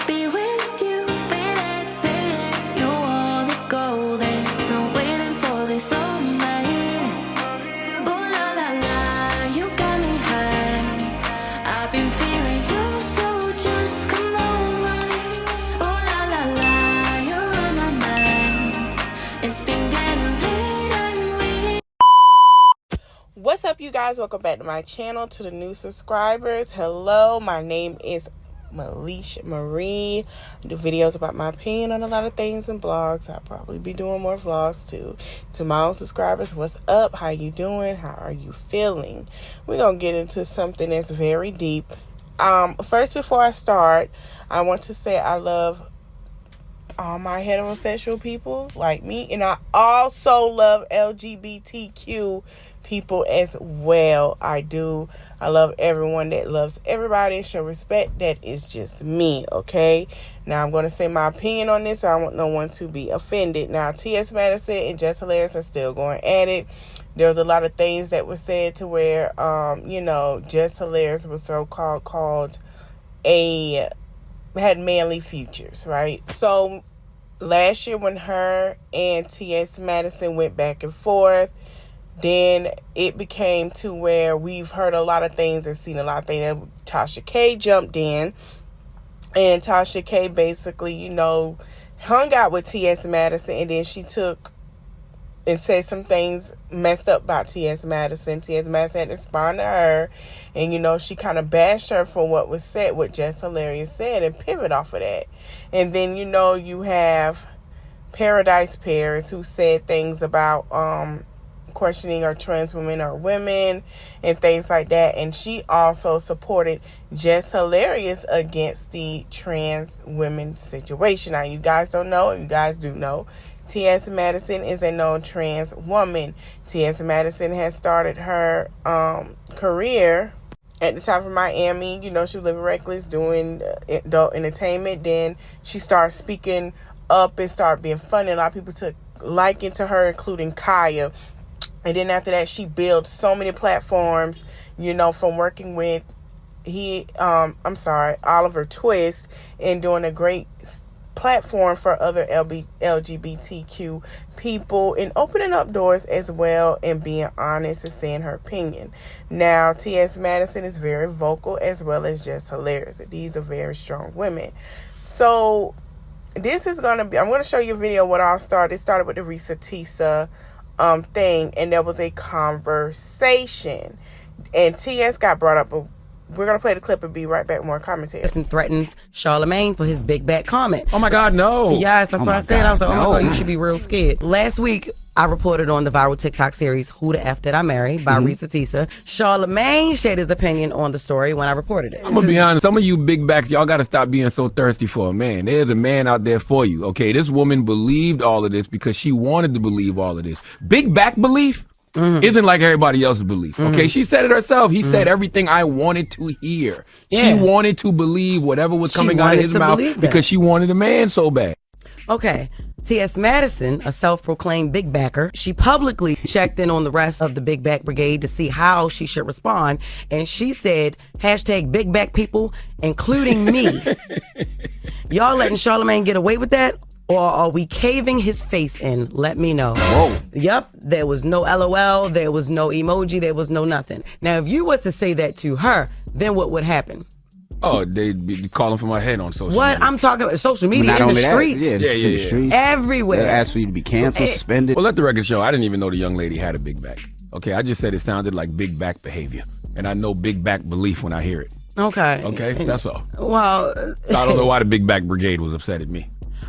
be with you without saying you wanna go there. Been waiting for this all night. Ooh la la la, you got me high. I've been feeling you, so just come over. Ooh la la la, you're on my mind. It's been getting late, I'm waiting. What's up, you guys? Welcome back to my channel. To the new subscribers, hello, my name is Mandi Marie. I do videos about my opinion on a lot of things and blogs. I'll probably be doing more vlogs too. To my own subscribers, what's up? How you doing? How are you feeling? We're gonna get into something that's very deep. First, before I start, I want to say I love all my heterosexual people like me, and I also love LGBTQ people as well. I do. I love everyone that loves everybody and show respect. That is just me, okay? Now, I'm going to say my opinion on this. I don't want no one to be offended. Now, TS Madison and Jess are still going at it. There was a lot of things that were said to where, Jess was so-called had manly futures, right? So last year when her and TS Madison went back and forth, then it became to where we've heard a lot of things and seen a lot of things. Tasha K jumped in, and Tasha K basically, hung out with TS Madison, and then she took and said some things messed up about T.S. Madison. T.S. Madison had to respond to her. And, she kind of bashed her for what was said, what Jess Hilarious said, and pivot off of that. And then, you have Paradise Paris, who said things about questioning are trans women or women and things like that. And she also supported Jess Hilarious against the trans women situation. Now, you guys don't know, you guys do know, T.S. Madison is a known trans woman. T.S. Madison has started her career at the top of Miami. She was living reckless, doing adult entertainment. Then she started speaking up and started being funny. A lot of people took liking to her, including Kaya. And then after that, she built so many platforms, from working with Oliver Twist, and doing a great platform for other LGBTQ people and opening up doors as well and being honest and saying her opinion. Now, T.S. Madison is very vocal as well as just hilarious. These are very strong women. So this is going to be, I'm going to show you a video of what all started. It started with the Risa Tisa thing, and there was a conversation, and T.S. got brought up. We're going to play the clip and be right back with more commentary. And threatens Charlamagne for his big back comment. Oh my God, no. Yes, that's what I said. I was like, no. oh my God, you should be real scared. Last week, I reported on the viral TikTok series, Who the F Did I Marry? By Risa Tisa. Charlamagne shared his opinion on the story when I reported it. I'm going to be honest. Some of you big backs, y'all got to stop being so thirsty for a man. There's a man out there for you, okay? This woman believed all of this because she wanted to believe all of this. Big back belief isn't like everybody else's belief, okay? She said it herself. He said everything I wanted to hear. Yeah. She wanted to believe whatever was coming out of his mouth because she wanted a man so bad. Okay, T.S. Madison, a self-proclaimed big backer, she publicly checked in on the rest of the big back brigade to see how she should respond, and she said, hashtag big back people, including me. Y'all letting Charlamagne get away with that? Or are we caving his face in? Let me know. Whoa. Yep, there was no LOL, there was no emoji, there was no nothing. Now, if you were to say that to her, then what would happen? Oh, they'd be calling for my head on social What? media. I'm talking about social media in the streets. Yeah. In the streets. Everywhere. They'll ask for you to be canceled, suspended. Well, let the record show, I didn't even know the young lady had a big back. Okay, I just said it sounded like big back behavior. And I know big back belief when I hear it. Okay. Okay, that's all. Well, I don't know why the big back brigade was upset at me.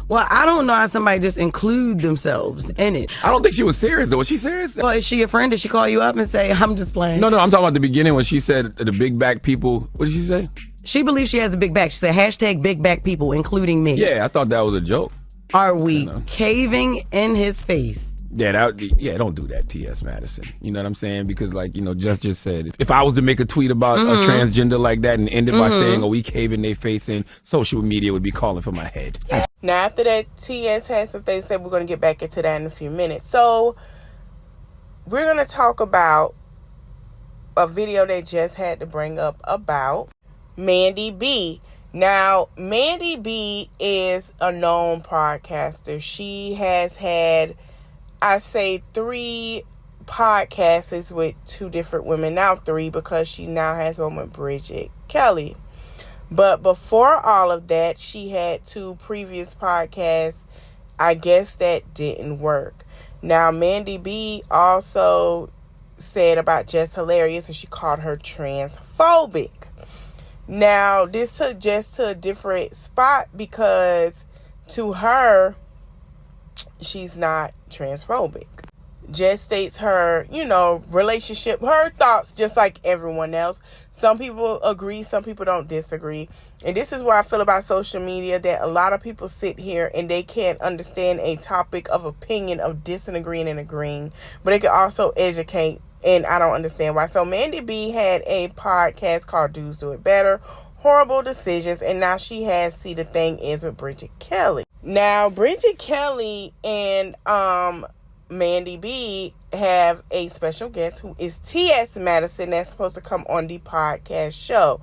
Well, I don't know how somebody just include themselves in it. I don't think she was serious, though. Was she serious? Well, is she a friend? Did she call you up and say, I'm just playing? No, I'm talking about the beginning when she said the big back people. What did she say? She believes she has a big back. She said, hashtag big back people, including me. Yeah, I thought that was a joke. Are we caving in his face? Yeah, don't do that, T.S. Madison. You know what I'm saying? Because, Jess just said, if I was to make a tweet about a transgender like that and end it by saying, we caving their face in, social media would be calling for my head. Now, after that, T.S. had some things said. We're going to get back into that in a few minutes. So, we're going to talk about a video that Jess had to bring up about Mandi B. Now, Mandi B is a known podcaster. She has had, I say, 3 podcasts with 2 different women. Now 3, because she now has one with Bridget Kelly. But before all of that, she had 2 previous podcasts, I guess, that didn't work. Now, Mandi B also said about Jess Hilarious, and she called her transphobic. Now, this took Jess to a different spot, because to her, she's not transphobic. Jess states her, relationship, her thoughts, just like everyone else. Some people agree, some people don't disagree. And this is what I feel about social media, that a lot of people sit here and they can't understand a topic of opinion, of disagreeing and agreeing, but they can also educate. And I don't understand why. So Mandi B had a podcast called Dudes Do It Better, Horrible Decisions, and now she has See the Thing Is with Bridget Kelly. Now, Bridget Kelly and Mandi B have a special guest who is TS Madison, that's supposed to come on the podcast show.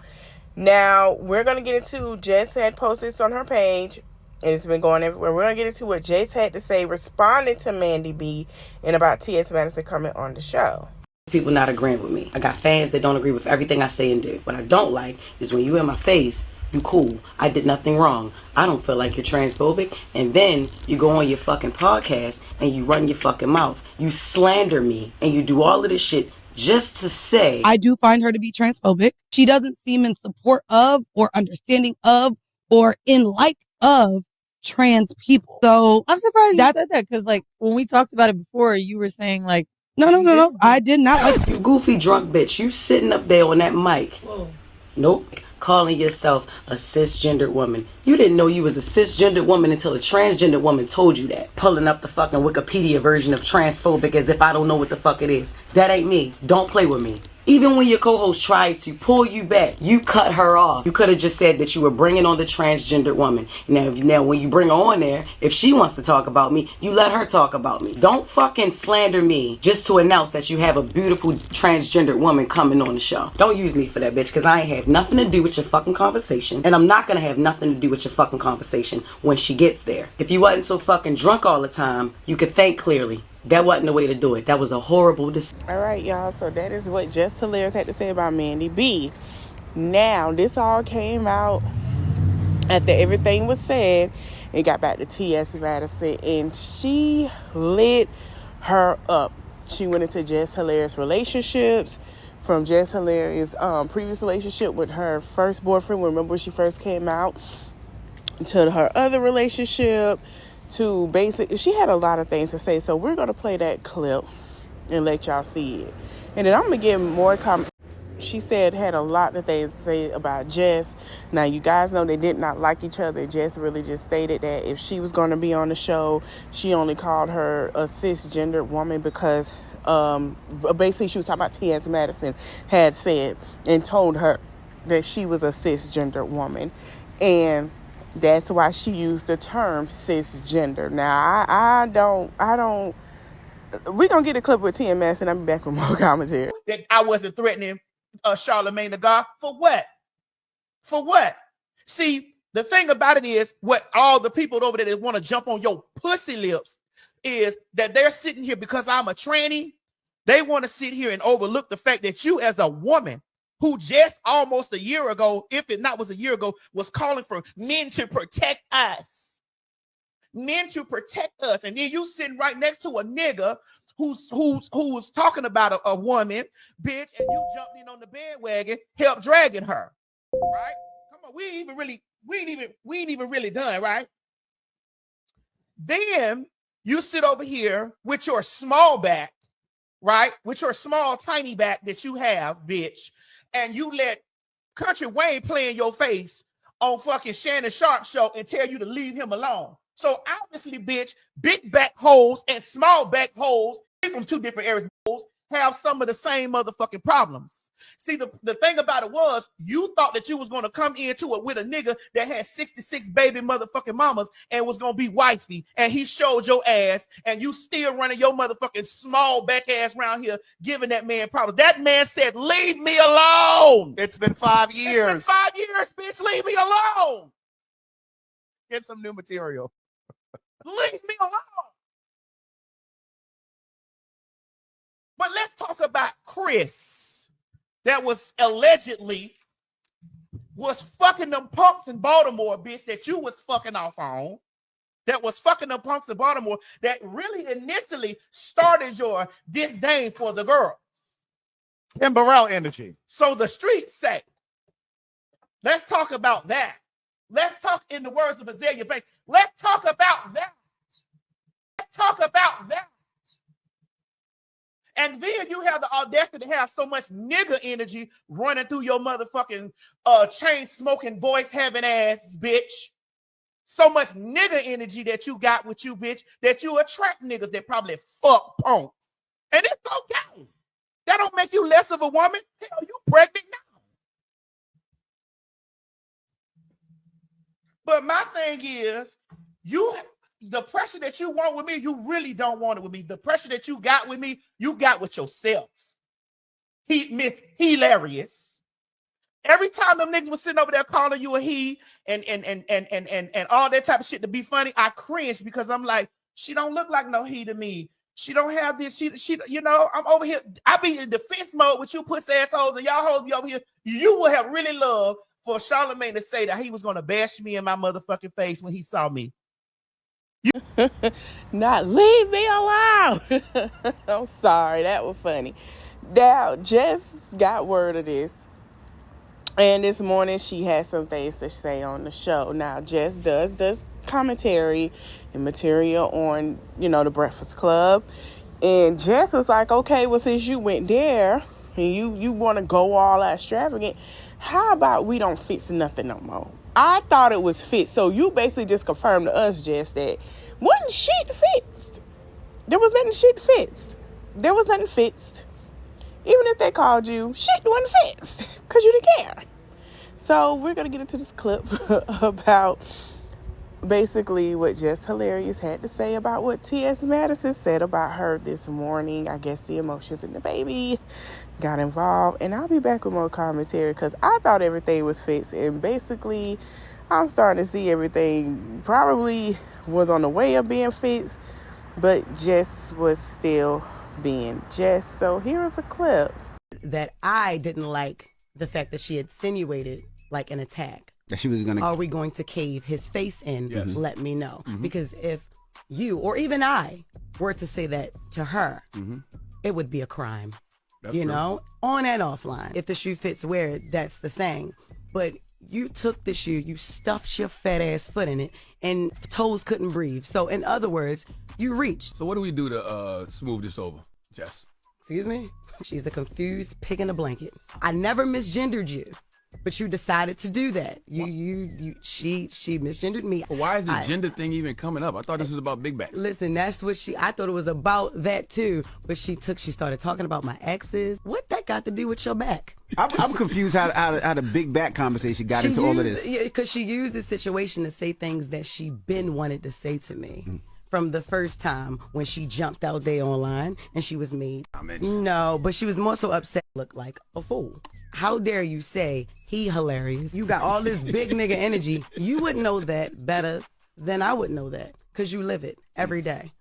Now, we're going to get into, Jess had posted this on her page, and it's been going everywhere. We're going to get into what Jess had to say, responding to Mandi B, and about TS Madison coming on the show. People not agreeing with me. I got fans that don't agree with everything I say and do. What I don't like is when you in my face, you cool, I did nothing wrong, I don't feel like you're transphobic, and then you go on your fucking podcast and you run your fucking mouth, you slander me, and you do all of this shit just to say I do find her to be transphobic. She doesn't seem in support of, or understanding of, or in like of trans people. So I'm surprised you said that, because like when we talked about it before, you were saying like no, I did not like you goofy drunk bitch. You sitting up there on that mic. Whoa. Nope. Calling yourself a cisgendered woman. You didn't know you was a cisgendered woman until a transgender woman told you that. Pulling up the fucking Wikipedia version of transphobic as if I don't know what the fuck it is. That ain't me. Don't play with me. Even when your co-host tried to pull you back, you cut her off. You could have just said that you were bringing on the transgendered woman. Now, when you bring her on there, if she wants to talk about me, you let her talk about me. Don't fucking slander me just to announce that you have a beautiful transgendered woman coming on the show. Don't use me for that, bitch, because I ain't have nothing to do with your fucking conversation. And I'm not going to have nothing to do with your fucking conversation when she gets there. If you wasn't so fucking drunk all the time, you could think clearly. That wasn't the way to do it. That was a horrible decision. All right, y'all. So that is what Jess Hilarious had to say about Mandi B. Now, this all came out after everything was said. It got back to TS Madison, and she lit her up. She went into Jess Hilarious relationships, from Jess Hilarious' previous relationship with her first boyfriend. Remember when she first came out, to her other relationship, to basically, she had a lot of things to say. So we're going to play that clip and let y'all see it. And then I'm going to give more comments. She said had a lot of things to say about Jess. Now, you guys know they did not like each other. Jess really just stated that if she was going to be on the show, she only called her a cisgendered woman because basically she was talking about T.S. Madison had said and told her that she was a cisgendered woman. And that's why she used the term cisgender. Now, I don't, we're going to get a clip with TMS and I'll be back with more commentary. That I wasn't threatening Charlemagne the God. For what? For what? See, the thing about it is, what all the people over there that want to jump on your pussy lips is that they're sitting here because I'm a tranny. They want to sit here and overlook the fact that you as a woman who just almost a year ago, if it not was a year ago, was calling for men to protect us. Men to protect us. And then you sitting right next to a nigga who's talking about a woman, bitch, and you jumped in on the bandwagon, help dragging her. Right? Come on, we ain't even really done, right? Then you sit over here with your small back, right? With your small, tiny back that you have, bitch. And you let Country Wayne play in your face on fucking Shannon Sharp show and tell you to leave him alone. So obviously, bitch, big back holes and small back holes from 2 different areas have some of the same motherfucking problems. See, the thing about it was, you thought that you was going to come into it with a nigga that had 66 baby motherfucking mamas and was going to be wifey, and he showed your ass, and you still running your motherfucking small back ass around here giving that man problems. That man said, leave me alone. It's been 5 years. It's been 5 years, bitch. Leave me alone. Get some new material. Leave me alone. But let's talk about Chris, that was allegedly was fucking them punks in Baltimore, bitch, that you was fucking off on. That was fucking them punks in Baltimore that really initially started your disdain for the girls. Timberell energy. So the streets say, let's talk about that. Let's talk in the words of Azalea Banks. Let's talk about that. Let's talk about that. And then you have the audacity to have so much nigga energy running through your motherfucking chain smoking voice having ass bitch. So much nigga energy that you got with you, bitch, that you attract niggas that probably fuck punks. And it's okay. That don't make you less of a woman. Hell, you pregnant now. But my thing is, the pressure that you want with me, you really don't want it with me. The pressure that you got with me, you got with yourself. Miss Hilarious. Every time them niggas was sitting over there calling you a he and all that type of shit to be funny, I cringe because I'm like, she don't look like no he to me. She don't have this. She, you know, I'm over here. I be in defense mode with you pussy assholes, and y'all hold me over here. You would have really loved for Charlamagne to say that he was gonna bash me in my motherfucking face when he saw me. Not leave me alone. I'm sorry, that was funny. Now, Jess got word of this. And this morning she had some things to say on the show. Now, Jess does commentary and material on, the Breakfast Club. And Jess was like, okay, well, since you went there and you want to go all extravagant, how about we don't fix nothing no more? I thought it was fixed. So you basically just confirmed to us, Jess, that wasn't shit fixed. There was nothing shit fixed. There was nothing fixed. Even if they called you, shit wasn't fixed because you didn't care. So we're going to get into this clip about basically what Jess Hilarious had to say about what TS Madison said about her this morning. I guess the emotions in the baby got involved. And I'll be back with more commentary because I thought everything was fixed. And basically, I'm starting to see everything probably was on the way of being fixed, but Jess was still being Jess. So here's a clip. That I didn't like the fact that she insinuated like an attack. That she was going to... Are we going to cave his face in? Yes. Let me know. Because if you or even I were to say that to her, it would be a crime. That's you true. know, on and offline. If the shoe fits, wear it. That's the saying. But you took the shoe, you stuffed your fat ass foot in it, and toes couldn't breathe. So in other words, you reached. So what do we do to smooth this over, Jess? Excuse me? She's a confused pig in a blanket. I never misgendered you, but you decided to do that. She misgendered me. But why is the gender thing even coming up? I thought this was about Big Back. Listen, that's what I thought it was about that too. But she started talking about my exes. What that got to do with your back? I'm confused how the Big Back conversation got into all of this. Yeah, because she used this situation to say things that she been wanted to say to me. From the first time when she jumped out there online and she was made. No, but she was more so upset. Looked like a fool. How dare you say he hilarious? You got all this big nigga energy. You would know that better than I would know that because you live it every day.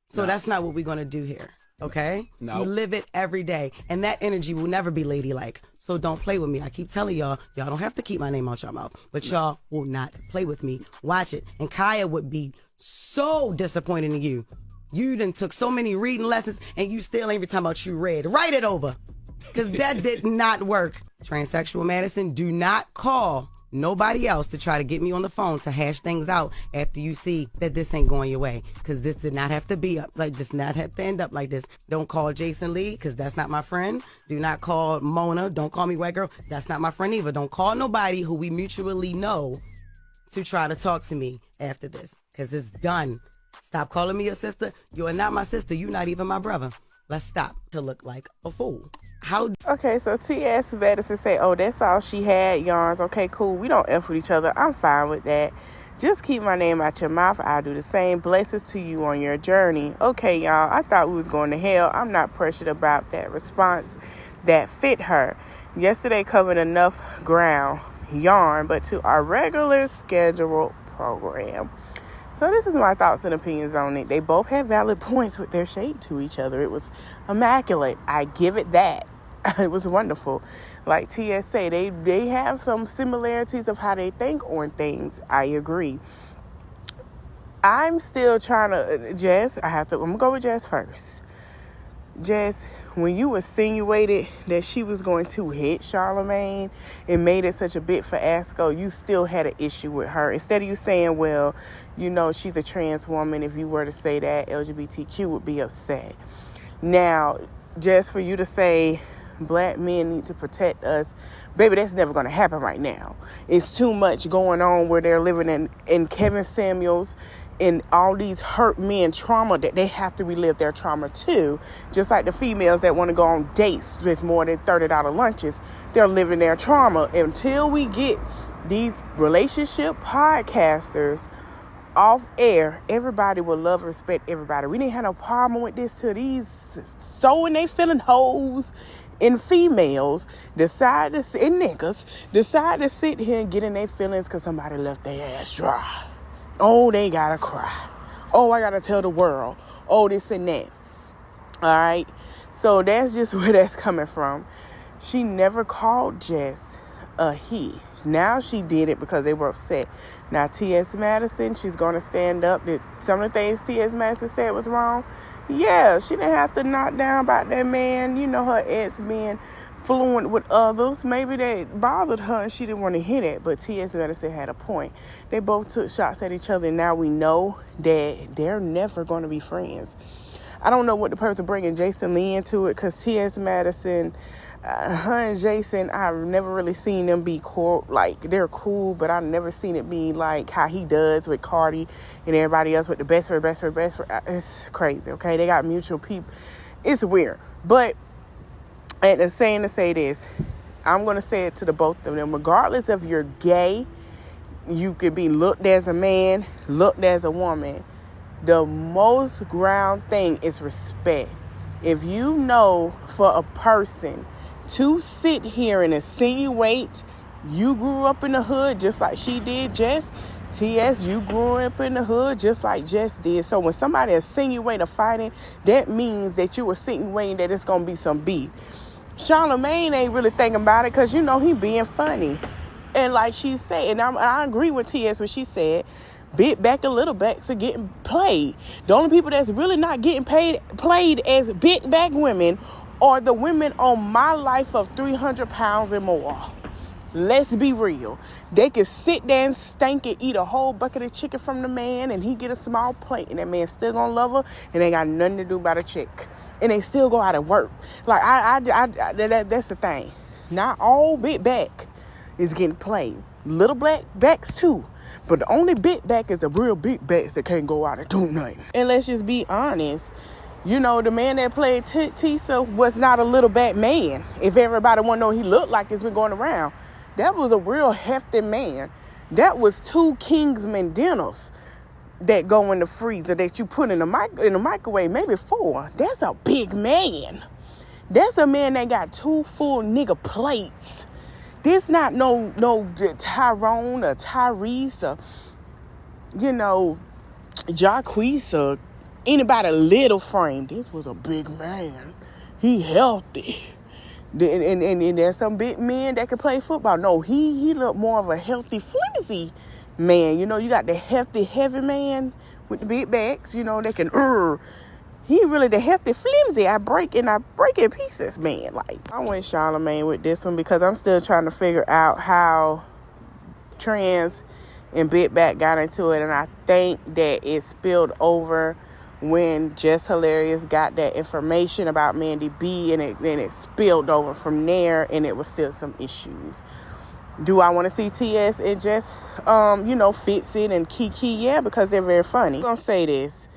So that's not what we're going to do here. Okay? No. You live it every day. And that energy will never be ladylike. So don't play with me. I keep telling y'all don't have to keep my name out your mouth. But y'all will not play with me. Watch it. And Kaya would be so disappointed in you. You done took so many reading lessons and you still ain't even talking about you read. Write it over. Because that did not work. Transsexual Madison, do not call nobody else to try to get me on the phone to hash things out after you see that this ain't going your way. Because this did not have to be up like this, not have to end up like this. Don't call Jason Lee, because that's not my friend. Do not call Mona. Don't call me white girl. That's not my friend either. Don't call nobody who we mutually know to try to talk to me after this. Because it's done. Stop calling me your sister. You are not my sister. You're not even my brother. Let's stop to look like a fool. How Okay, so TS Madison say, oh, that's all she had, yarns. Okay, cool. We don't F with each other. I'm fine with that. Just keep my name out your mouth. I'll do the same. Blessings to you on your journey. Okay, y'all, I thought we was going to hell. I'm not pressured about that response. That fit her. Yesterday covered enough ground, yarn, but to our regular scheduled program. So this is my thoughts and opinions on it. They both had valid points with their shade to each other. It was immaculate. I give it that. It was wonderful. Like TSA, they have some similarities of how they think on things. I agree. I'm still trying to, Jess, I'm going to go with Jess first. Jess, when you insinuated that she was going to hit Charlamagne and made it such a bit for Asco, you still had an issue with her. Instead of you saying, well, you know, she's a trans woman. If you were to say that, LGBTQ would be upset. Now, just for you to say black men need to protect us, baby, that's never going to happen right now. It's too much going on where they're living in Kevin Samuels and all these hurt men trauma that they have to relive their trauma too. Just like the females that want to go on dates with more than $30 lunches, they're living their trauma. Until we get these relationship podcasters off air, everybody will love and respect everybody. We didn't have no problem with this till these sewing they feeling hoes and females decide to sit here and get in their feelings because somebody left their ass dry. Oh, they gotta cry. Oh, I gotta tell the world. Oh, this and that. All right. So that's just where that's coming from. She never called Jess a he. Now she did it because they were upset. Now TS Madison, she's gonna stand up. Some of the things TS Madison said was wrong. Yeah, she didn't have to knock down about that man. You know, her ex being fluent with others. Maybe that bothered her and she didn't want to hear that. But T.S. Madison had a point. They both took shots at each other, and now we know that they're never going to be friends. I don't know what the purpose of bringing Jason Lee into it, because T.S. Madison, her and Jason, I've never really seen them be cool. Like, they're cool, but I've never seen it be like how he does with Cardi and everybody else with the best friend. It's crazy, okay? They got mutual people. It's weird. But and the saying to say this, I'm going to say it to the both of them. Regardless if you're gay, you could be looked as a man, looked as a woman. The most ground thing is respect. If you know for a person to sit here and insinuate you grew up in the hood just like she did, Jess, T.S., you grew up in the hood just like Jess did. So when somebody insinuate a fighting, that means that you insinuating that it's going to be some beef. Charlamagne ain't really thinking about it because, you know, he being funny. And like she said, and I agree with T.S. when she said, big back and little backs are getting played. The only people that's really not getting played as big back women are the women on My Life of 300 pounds and more. Let's be real. They can sit there and stank and eat a whole bucket of chicken from the man, and he get a small plate, and that man still gonna love her, and they got nothing to do about a chick. And they still go out and work. Like, that's the thing. Not all big back is getting played. Little black backs too. But the only big back is the real big backs that can't go out and do nothing. And let's just be honest. You know, the man that played Tisa was not a little back man. If everybody want to know what he looked like, it's been going around. That was a real hefty man. That was 2 Kingsman dinners that go in the freezer that you put in the microwave, maybe 4. That's a big man. That's a man that got 2 full nigga plates. This not no Tyrone or Tyrese or, you know, Jacquees or anybody little frame. This was a big man. He healthy. And there's some big men that can play football. No, he looked more of a healthy, flimsy man. You know, you got the hefty, heavy man with the big backs, you know, that can, he really the hefty, flimsy, I break in pieces, man. Like, I went Charlamagne with this one because I'm still trying to figure out how trans and big back got into it. And I think that it spilled over when Jess Hilarious got that information about Mandi B, and it spilled over from there, and it was still some issues. Do I want to see TS and Jess, Fix It and Kiki? Yeah, because they're very funny. I'm going to say this.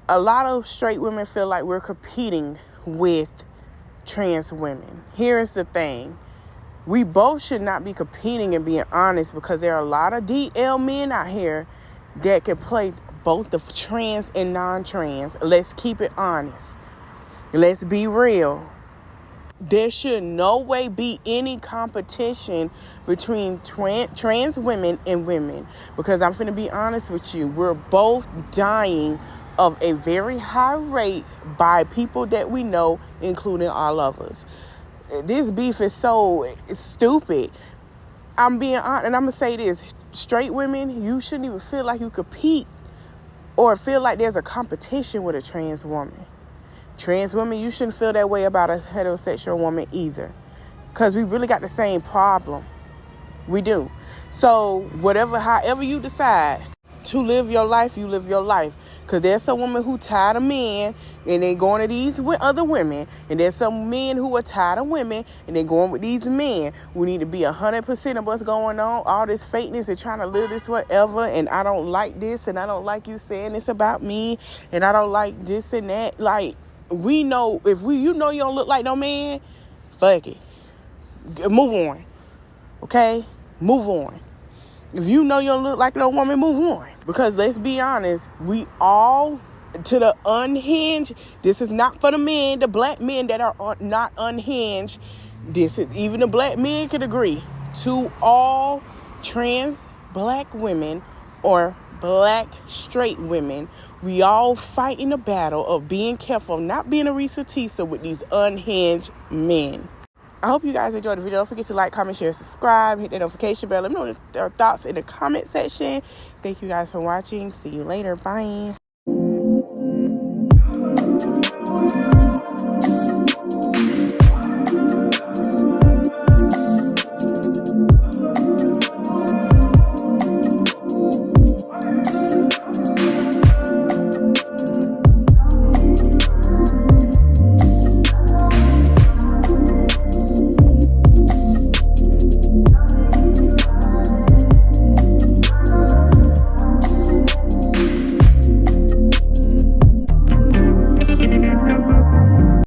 A lot of straight women feel like we're competing with trans women. Here's the thing. We both should not be competing and being honest, because there are a lot of DL men out here that can play both the trans and non-trans. Let's keep it honest. Let's be real. There should no way be any competition between trans women and women, because I'm finna be honest with you. We're both dying of a very high rate by people that we know, including all of us. This beef is so stupid. I'm being honest, and I'm gonna say this. Straight women, you shouldn't even feel like you compete or feel like there's a competition with a trans woman. Trans women, you shouldn't feel that way about a heterosexual woman either, because we really got the same problem. We do. So however you decide to live your life, you live your life. Because there's some women who tired of men and they going to these with other women, and there's some men who are tired of women and they going with these men. We need to be 100% of what's going on. All this fakeness and trying to live this whatever, and I don't like this, and I don't like you saying this about me, and I don't like this and that. Like, we know, you know you don't look like no man, fuck it. Move on. Okay? Move on. If you know you don't look like no woman, move on. Because let's be honest, we all, to the unhinged, this is not for the men, the black men that are not unhinged. This is, even the black men could agree, to all trans black women or black straight women, we all fight in the battle of being careful, not being a Risa Tisa with these unhinged men. I hope you guys enjoyed the video. Don't forget to like, comment, share, subscribe, hit that notification bell. Let me know your thoughts in the comment section. Thank you guys for watching. See you later. Bye.